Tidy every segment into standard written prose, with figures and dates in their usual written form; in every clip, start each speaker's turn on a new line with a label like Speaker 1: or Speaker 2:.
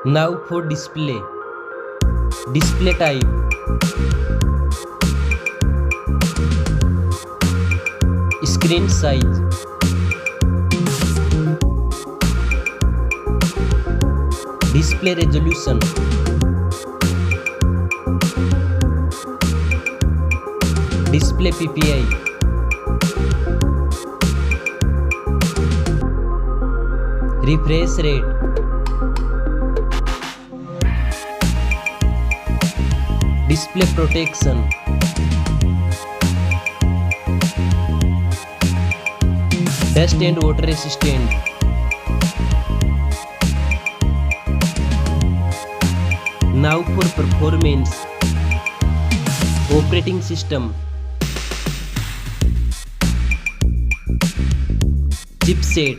Speaker 1: Now for display. Display type. Screen size. Display resolution. Display PPI. Refresh rate. Display protection. Dust and water resistant. Now for performance. Operating system. Chipset.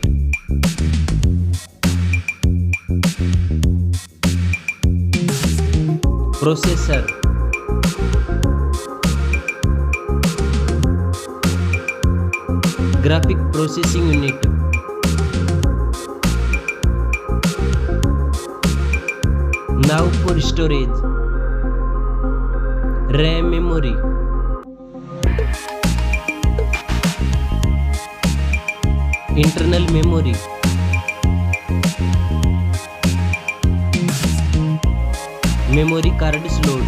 Speaker 1: Processor. Graphic processing unit. Now for storage. RAM memory. Internal memory. Memory card slot.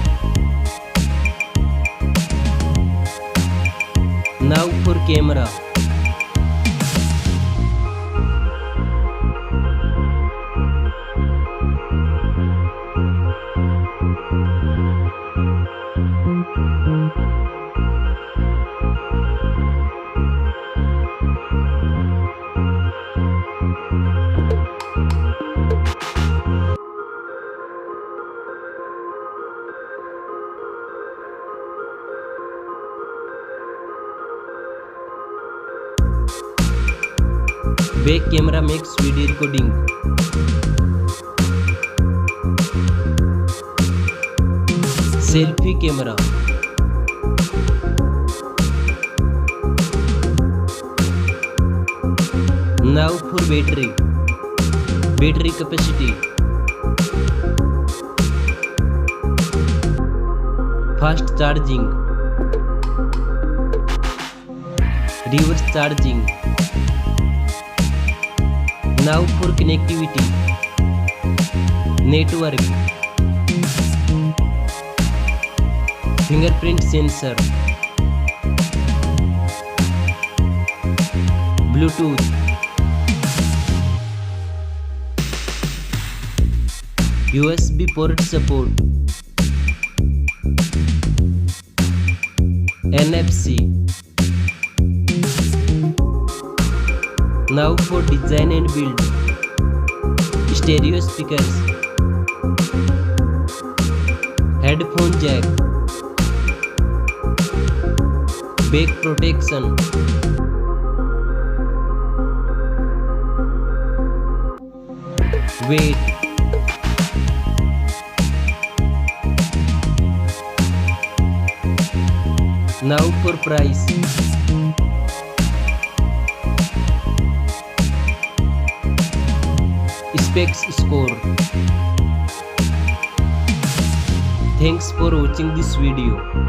Speaker 1: Now for camera. Back camera makes video recording. Selfie camera. Now for battery. Battery capacity. Fast charging. Reverse charging. Now for connectivity. Network. Fingerprint sensor. Bluetooth. USB port support. NFC. Now for design and build. Stereo speakers. Headphone jack. Back protection. Weight. Now for price. Specs score. Thanks for watching this video.